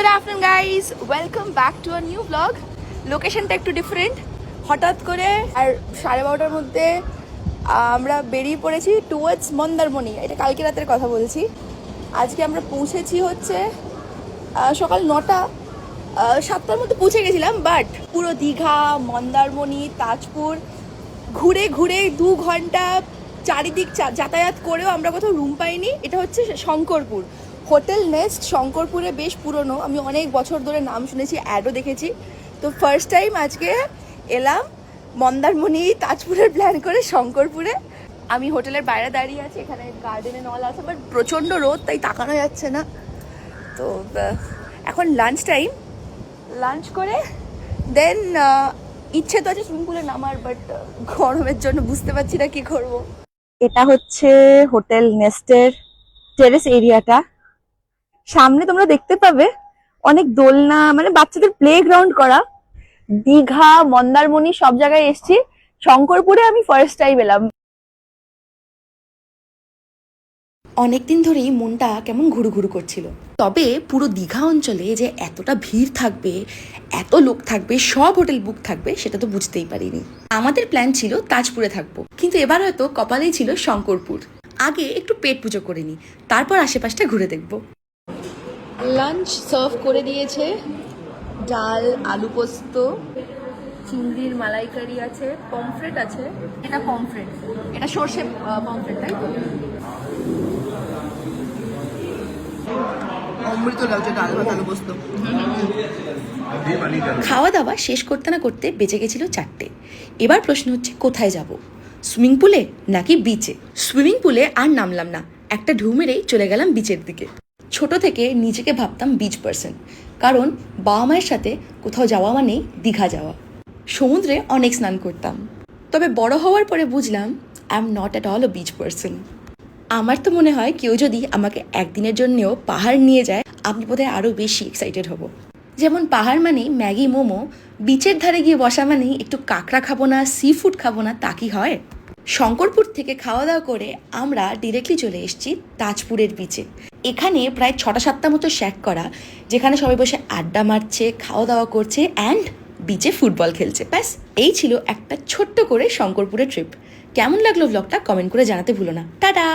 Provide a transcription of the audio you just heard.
Good afternoon guys, welcome back to a new blog. লোকেশনটা একটু different. হঠাৎ করে আর 12:30টার মধ্যে আমরা বেরিয়ে পড়েছি টুয়ার্ডস মন্দারমণি। এটা কালকে রাতের কথা বলছি। আজকে আমরা পৌঁছেছি হচ্ছে সকাল 9টা 7টার মধ্যে পৌঁছে গেছিলাম, বাট পুরো দীঘা, মন্দারমণি, তাজপুর ঘুরে ঘুরে 2 ঘন্টা চারিদিক যাতায়াত করেও আমরা কোথাও রুম পাইনি। এটা হচ্ছে শঙ্করপুর হোটেল নেস্ট। শঙ্করপুরে বেশ পুরনো, আমি অনেক বছর ধরে নাম শুনেছি, অ্যাডও দেখেছি। তো ফার্স্ট টাইম আজকে এলাম মন্দারমণি তাজপুরের প্ল্যান করে শঙ্করপুরে। আমি হোটেলের বাইরে দাঁড়িয়ে আছি, এখানে গার্ডেনে নল আছে, বাট প্রচণ্ড রোদ, তাই তাকানো যাচ্ছে না। তো এখন লাঞ্চ টাইম, লাঞ্চ করে দেন ইচ্ছে তো আছে সুইমিং পুলে নামার, বাট গরমের জন্য বুঝতে পারছি না কি করব। এটা হচ্ছে হোটেল নেস্টের টেরেস এরিয়াটা। সামনে তোমরা দেখতে পাবে অনেক দোলনা, মানে বাচ্চাদের প্লে গ্রাউন্ড করা। দীঘা, মন্দারমণি সব জায়গায় এসেছি, শঙ্করপুরে আমি ফার্স্ট টাইম এলাম। অনেকদিন ধরেই মনটা কেমন ঘুরু ঘুরু করছিল, তবে পুরো দীঘা অঞ্চলে যে এতটা ভিড় থাকবে, এত লোক থাকবে, সব হোটেল বুক থাকবে, সেটা তো বুঝতেই পারিনি। আমাদের প্ল্যান ছিল তাজপুরে থাকবো, কিন্তু এবার হয়তো কপালেই ছিল শঙ্করপুর। আগে একটু পেট পুজো করে নি, তারপর আশেপাশটা ঘুরে দেখবো। লাঞ্চ সার্ভ করে দিয়েছে, ডাল, আলু পোস্ত, চিংড়ির মালাইকারি আছে, পমফ্রেট আছে। এটা পমফ্রেট, এটা সর্ষে পমফ্রেট, তাই তো? অমৃত লাগছে ডাল ভাত আলু পোস্ত। খাওয়া দাওয়া শেষ করতে না করতে বেজে গেছিল 4টে। এবার প্রশ্ন হচ্ছে কোথায় যাব, সুইমিং পুলে নাকি বিচে? সুইমিং পুলে আর নামলাম না, একটা ঢু মেরেই চলে গেলাম বিচের দিকে। ছোট থেকে নিজেকে ভাবতাম বিচ পার্সন, কারণ বাবা মায়ের সাথে কোথাও যাওয়া মানেই দীঘা যাওয়া। সমুদ্রে অনেক স্নান করতাম, তবে বড় হওয়ার পরে বুঝলাম I am not at all a beach person. আমার তো মনে হয় কেউ যদি আমাকে একদিনের জন্যেও পাহাড় নিয়ে যায়, আমি বোধহয় আরও বেশি এক্সাইটেড হব। যেমন পাহাড় মানেই ম্যাগি, মোমো, বিচের ধারে গিয়ে বসা মানেই একটু কাঁকড়া খাবো না, সি ফুড খাবো না, তা কি হয়? শঙ্করপুর থেকে খাওয়া দাওয়া করে আমরা ডিরেক্টলি চলে এসেছি তাজপুরের বিচে। এখানে প্রায় 6-7টা মতো শ্যাক করা, যেখানে সবাই বসে আড্ডা মারছে, খাওয়া দাওয়া করছে অ্যান্ড বিচে ফুটবল খেলছে। ব্যাস, এই ছিল একটা ছোট্ট করে শঙ্করপুরের ট্রিপ। কেমন লাগলো ব্লগটা কমেন্ট করে জানাতে ভুলো না। টাটা।